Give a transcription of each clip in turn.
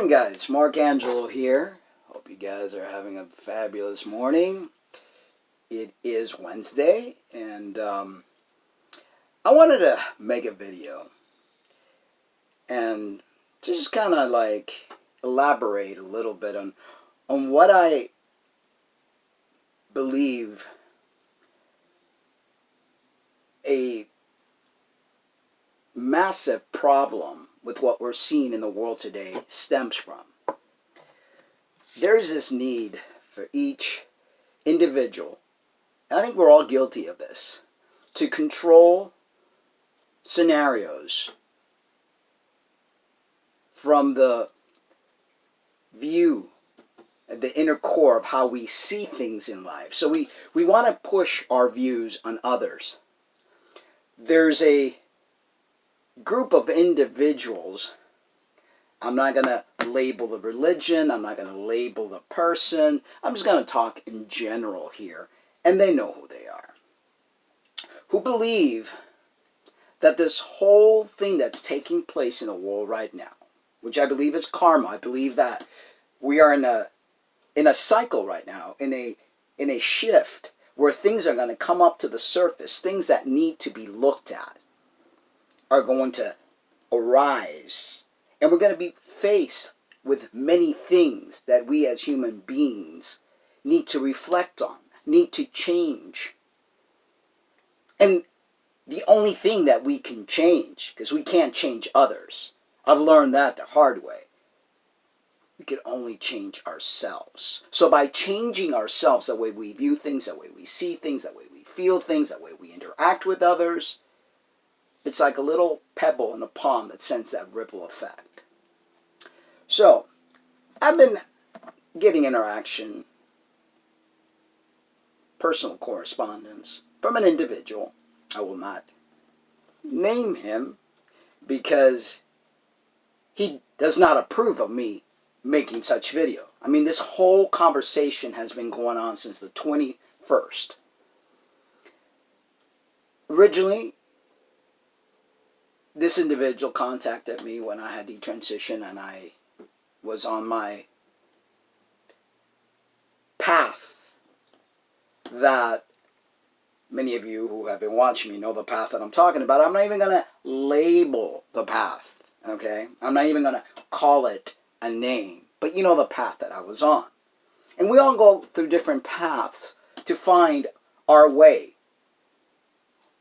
Morning, guys. Mark Angelo here. Hope you guys are having a fabulous morning. It is Wednesday, and I wanted to make a video and just kind of elaborate a little bit on what I believe a massive problem with what we're seeing in the world today stems from. There's this need for each individual, and I think we're all guilty of this, to control scenarios from the view, the inner core of how we see things in life. So we want to push our views on others. There's a group of individuals. I'm not going to label the religion. I'm not going to label the person. I'm just going to talk in general here. And they know who they are. Who believe that this whole thing that's taking place in the world right now, which I believe is karma. I believe that we are in a cycle right now, in a shift where things are going to come up to the surface. Things that need to be looked at are going to arise. And we're going to be faced with many things that we as human beings need to reflect on, need to change. And the only thing that we can change, because we can't change others, I've learned that the hard way, we can only change ourselves. So by changing ourselves, the way we view things, the way we see things, the way we feel things, the way we interact with others, it's like a little pebble in a pond that sends that ripple effect. So, I've been getting interaction, personal correspondence, from an individual. I will not name him because he does not approve of me making such video. I mean, this whole conversation has been going on since the 21st. Originally, this individual contacted me when I had detransition and I was on my path that many of you who have been watching me know the path that I'm talking about. I'm not even going to label the path, okay? I'm not even going to call it a name, but you know the path that I was on. And we all go through different paths to find our way,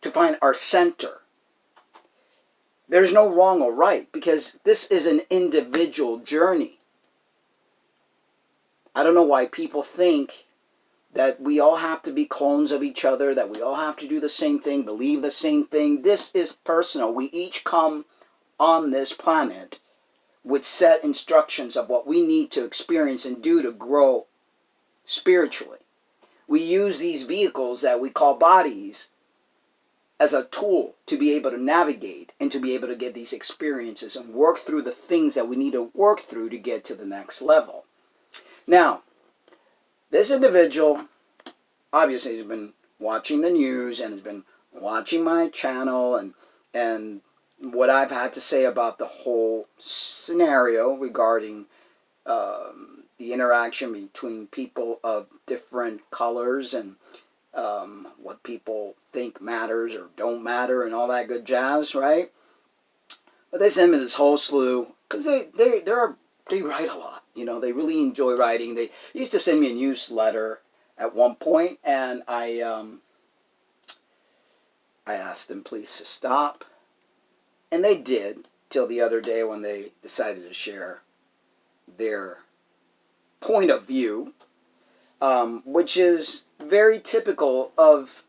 to find our center. There's no wrong or right because this is an individual journey. I don't know why people think that we all have to be clones of each other, that we all have to do the same thing, believe the same thing. This is personal. We each come on this planet with set instructions of what we need to experience and do to grow spiritually. We use these vehicles that we call bodies as a tool to be able to navigate and to be able to get these experiences and work through the things that we need to work through to get to the next level. Now, this individual obviously has been watching the news and has been watching my channel and what I've had to say about the whole scenario regarding the interaction between people of different colors and what people think matters or don't matter and all that good jazz, right? But they send me this whole slew because they write a lot. You know, they really enjoy writing. They used to send me a newsletter at one point, and I asked them please to stop, and they did till the other day when they decided to share their point of view, which is very typical of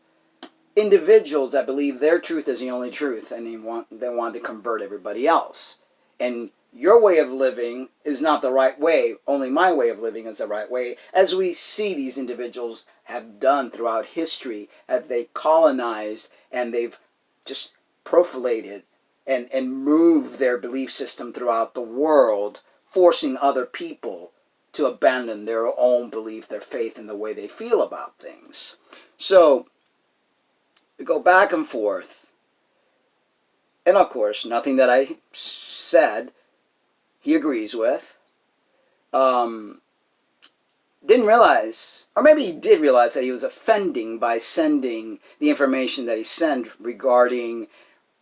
individuals that believe their truth is the only truth, and they want to convert everybody else. And your way of living is not the right way. Only my way of living is the right way. As we see these individuals have done throughout history, as they colonized and they've just profilated and moved their belief system throughout the world, forcing other people to abandon their own belief, their faith, and the way they feel about things. So, we go back and forth. And of course, nothing that I said he agrees with. um, didn't realize, or maybe he did realize, that he was offending by sending the information that he sent regarding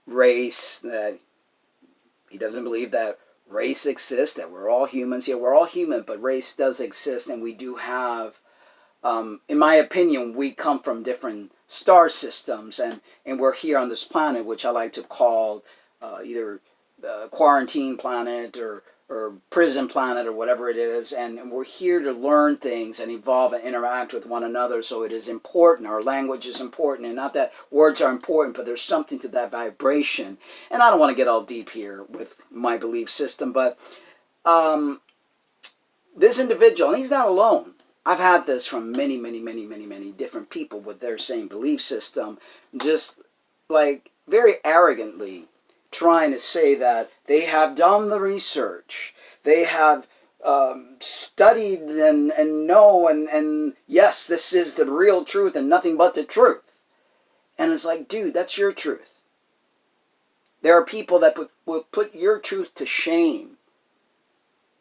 race, that he doesn't believe that race exists, that we're all humans. Yeah, we're all human, but race does exist, and we do have, in my opinion, we come from different star systems, and we're here on this planet, which I like to call either quarantine planet or prison planet or whatever it is, and we're here to learn things and evolve and interact with one another. So it is important. Our language is important, and not that words are important, but there's something to that vibration. And I don't want to get all deep here with my belief system, but um, this individual, and he's not alone. I've had this from many different people with their same belief system, just like very arrogantly trying to say that they have done the research, they have studied and know, and yes, this is the real truth and nothing but the truth. And it's like, dude, that's your truth. There are people that will put your truth to shame.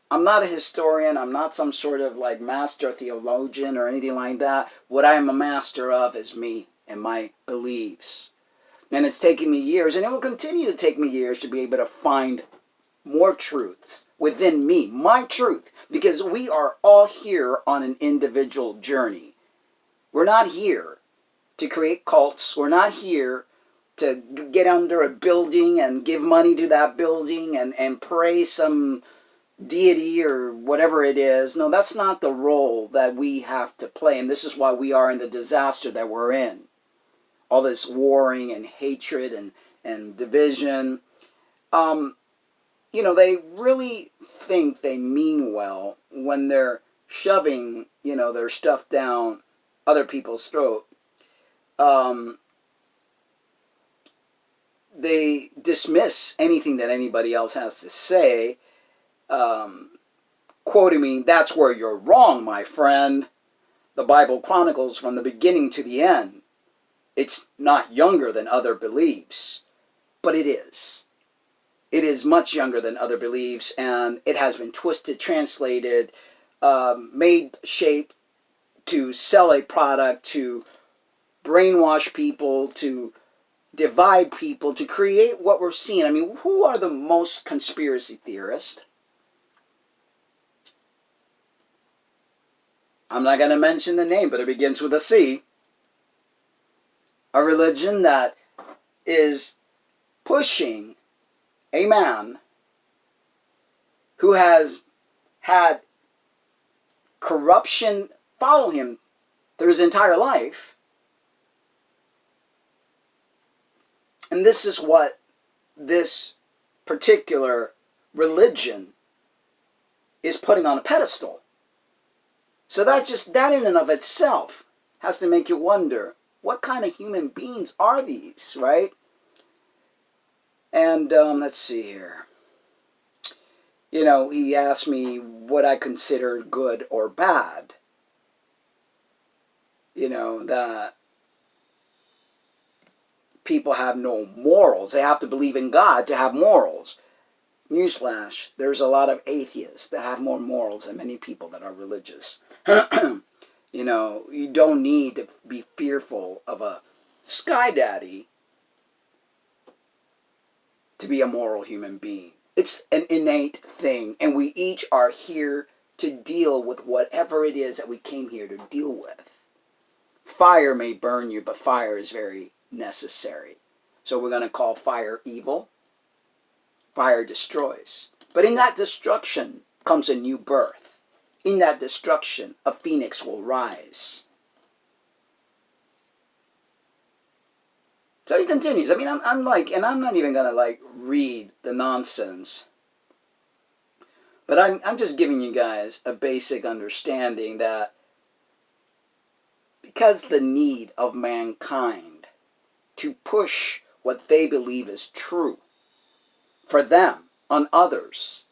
I'm not a historian. I'm not some sort of like master theologian or anything like that. What I'm a master of is me and my beliefs. And it's taken me years, and it will continue to take me years to be able to find more truths within me, my truth, because we are all here on an individual journey. We're not here to create cults. We're not here to get under a building and give money to that building and pray some deity or whatever it is. No, that's not the role that we have to play. And this is why we are in the disaster that we're in. All this warring and hatred and division. They really think they mean well when they're shoving, their stuff down other people's throat. They dismiss anything that anybody else has to say, quoting me, "That's where you're wrong, my friend. The Bible chronicles from the beginning to the end. It's not younger than other beliefs." But it is. It is much younger than other beliefs, and it has been twisted, translated, made shape to sell a product, to brainwash people, to divide people, to create what we're seeing. I mean, who are the most conspiracy theorists? I'm not going to mention the name, but it begins with a C. A religion that is pushing a man who has had corruption follow him through his entire life. And this is what this particular religion is putting on a pedestal. So that in and of itself has to make you wonder, what kind of human beings are these, right? And let's see here. He asked me what I considered good or bad. That people have no morals. They have to believe in God to have morals. Newsflash, there's a lot of atheists that have more morals than many people that are religious. You don't need to be fearful of a sky daddy to be a moral human being. It's an innate thing, and we each are here to deal with whatever it is that we came here to deal with. Fire may burn you, but fire is very necessary. So we're going to call fire evil. Fire destroys. But in that destruction comes a new birth. In that destruction, a phoenix will rise. So he continues. I mean, I'm not even going to read the nonsense. But I'm just giving you guys a basic understanding that because the need of mankind to push what they believe is true for them on others,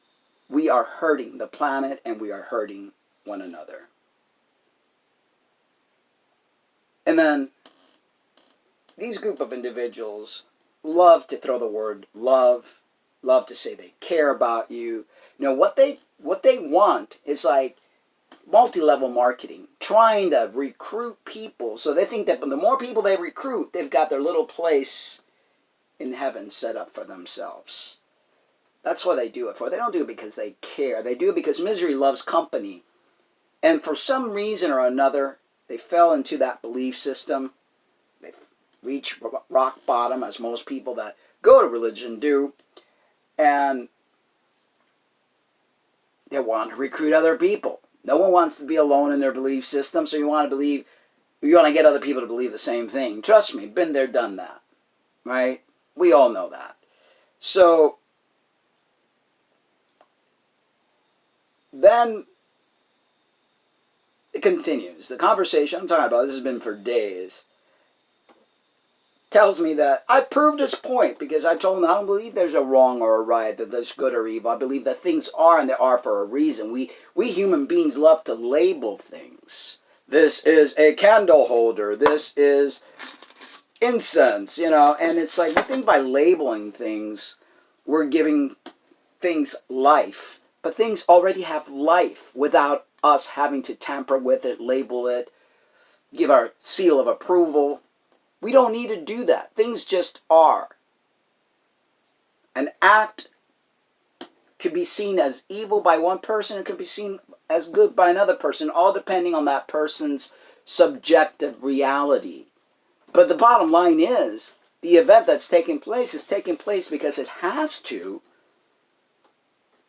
we are hurting the planet and we are hurting one another. And then these group of individuals love to throw the word love love to say they care about you. You know, what they want is like multi-level marketing, trying to recruit people. So they think that the more people they recruit, they've got their little place in heaven set up for themselves. That's what they do it for. They don't do it because they care. They do it because misery loves company. And for some reason or another, they fell into that belief system. They reach rock bottom, as most people that go to religion do. And they want to recruit other people. No one wants to be alone in their belief system, so you want to get other people to believe the same thing. Trust me, been there, done that. Right? We all know that. So then it continues. The conversation I'm talking about, this has been for days, tells me that I proved his point because I told him I don't believe there's a wrong or a right, that there's good or evil. I believe that things are and they are for a reason. We human beings love to label things. This is a candle holder. This is incense, and it's like we think by labeling things, we're giving things life. But things already have life without us having to tamper with it, label it, give our seal of approval. We don't need to do that. Things just are. An act could be seen as evil by one person. It could be seen as good by another person, all depending on that person's subjective reality. But the bottom line is, the event that's taking place is taking place because it has to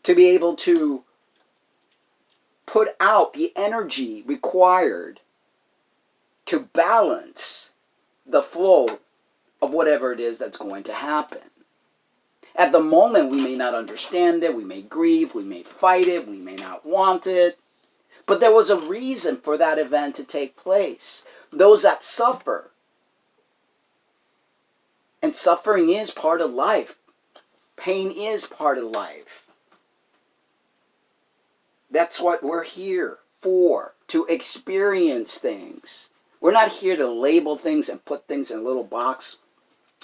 be able to put out the energy required to balance the flow of whatever it is that's going to happen. At the moment, we may not understand it, we may grieve, we may fight it, we may not want it, but there was a reason for that event to take place. Those that suffer, and suffering is part of life, pain is part of life. That's what we're here for, to experience things. We're not here to label things and put things in a little box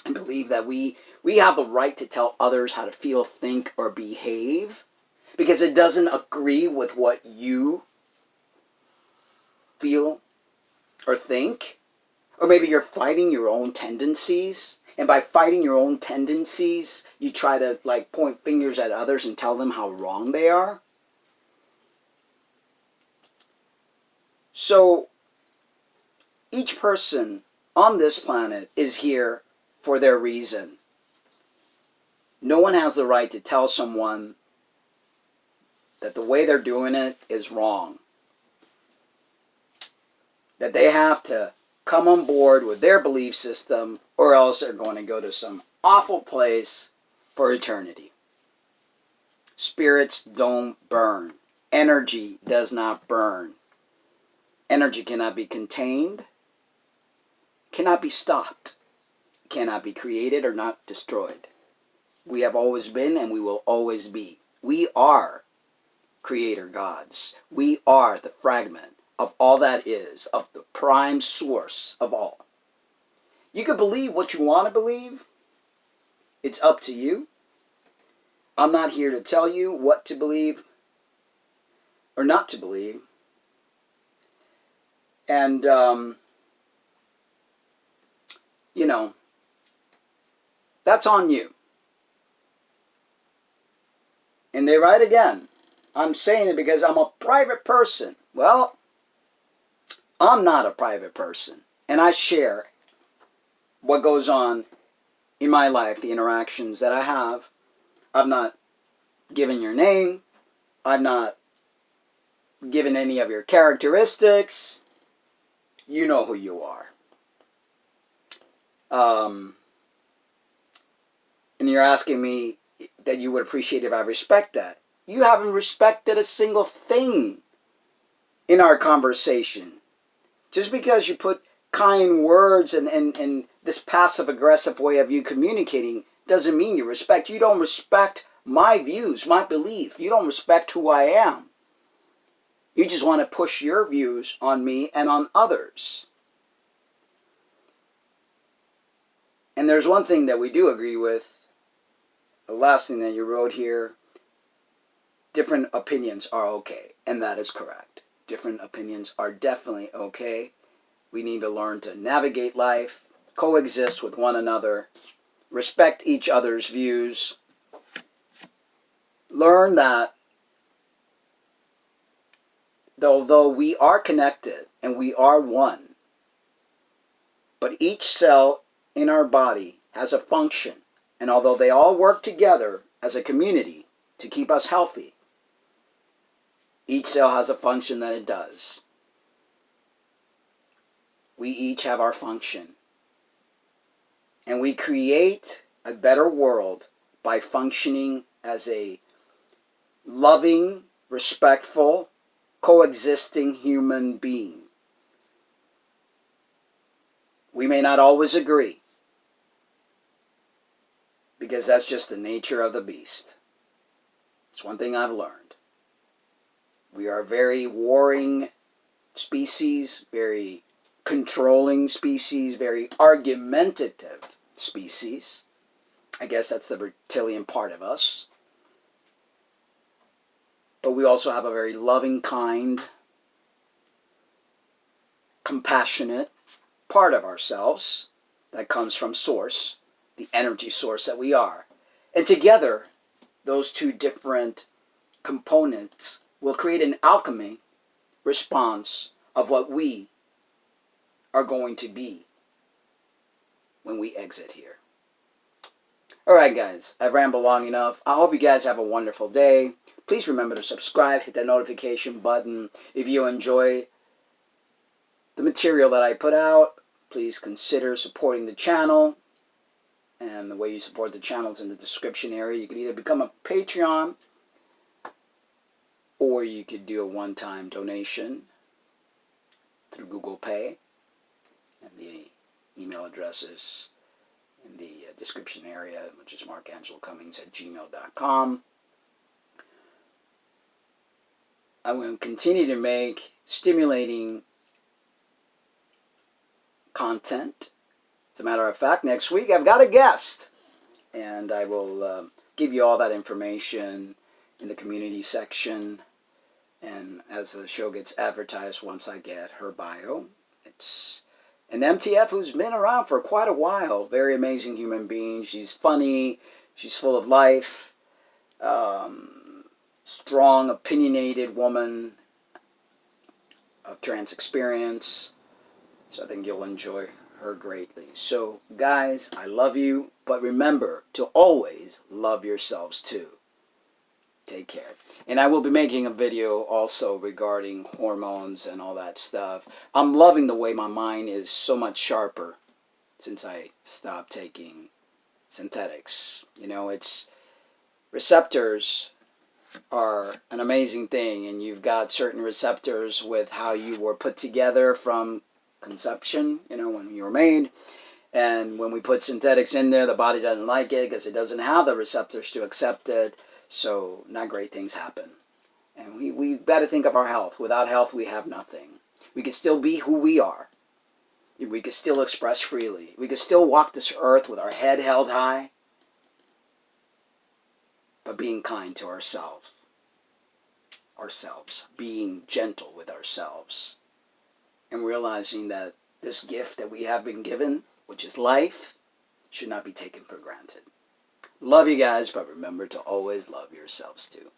and believe that we have the right to tell others how to feel, think, or behave because it doesn't agree with what you feel or think. Or maybe you're fighting your own tendencies. And by fighting your own tendencies, you try to point fingers at others and tell them how wrong they are. So each person on this planet is here for their reason. No one has the right to tell someone that the way they're doing it is wrong. That they have to come on board with their belief system or else they're going to go to some awful place for eternity. Spirits don't burn. Energy does not burn. Energy cannot be contained, cannot be stopped, cannot be created or not destroyed. We have always been and we will always be. We are creator gods. We are the fragment of all that is, of the prime source of all. You can believe what you want to believe. It's up to you. I'm not here to tell you what to believe or not to believe. And, that's on you. And they write again, I'm saying it because I'm a private person. Well, I'm not a private person. And I share what goes on in my life, the interactions that I have. I've not given your name. I've not given any of your characteristics. You know who you are. And you're asking me that you would appreciate if I respect that. You haven't respected a single thing in our conversation. Just because you put kind words and this passive-aggressive way of you communicating doesn't mean you respect. You don't respect my views, my belief. You don't respect who I am. You just want to push your views on me and on others. And there's one thing that we do agree with. the last thing that you wrote here, different opinions are okay. And that is correct. Different opinions are definitely okay. We need to learn to navigate life, coexist with one another, respect each other's views, learn that although we are connected and we are one, but each cell in our body has a function. And although they all work together as a community to keep us healthy, each cell has a function that it does. We each have our function. And we create a better world by functioning as a loving, respectful, coexisting human being. We may not always agree, because that's just the nature of the beast. It's one thing I've learned. We are a very warring species, very controlling species, very argumentative species. I guess that's the reptilian part of us. But we also have a very loving, kind, compassionate part of ourselves that comes from source, the energy source that we are. And together, those two different components will create an alchemy response of what we are going to be when we exit here. Alright guys, I've rambled long enough. I hope you guys have a wonderful day. Please remember to subscribe, hit that notification button. If you enjoy the material that I put out, please consider supporting the channel. And the way you support the channel is in the description area. You can either become a Patreon, or you could do a one-time donation through Google Pay. And the email address is in the description area, which is markangelocummings@gmail.com. I will continue to make stimulating content. As a matter of fact, next week I've got a guest, and I will give you all that information in the community section, and as the show gets advertised, once I get her bio. It's an MTF who's been around for quite a while. Very amazing human being. She's funny, she's full of life, strong, opinionated woman of trans experience. So I think you'll enjoy her greatly. So guys, I love you, but remember to always love yourselves too. Take care. And I will be making a video also regarding hormones and all that stuff. I'm loving the way my mind is so much sharper since I stopped taking synthetics. You know, it's receptors are an amazing thing, and you've got certain receptors with how you were put together from conception, you know, when you were made. And when we put synthetics in there, the body doesn't like it because it doesn't have the receptors to accept it. So not great things happen. And we got to think of our health. Without health, we have nothing. We can still be who we are. We can still express freely. We can still walk this earth with our head held high, but being kind to ourselves, being gentle with ourselves, and realizing that this gift that we have been given, which is life, should not be taken for granted. Love you guys, but remember to always love yourselves too.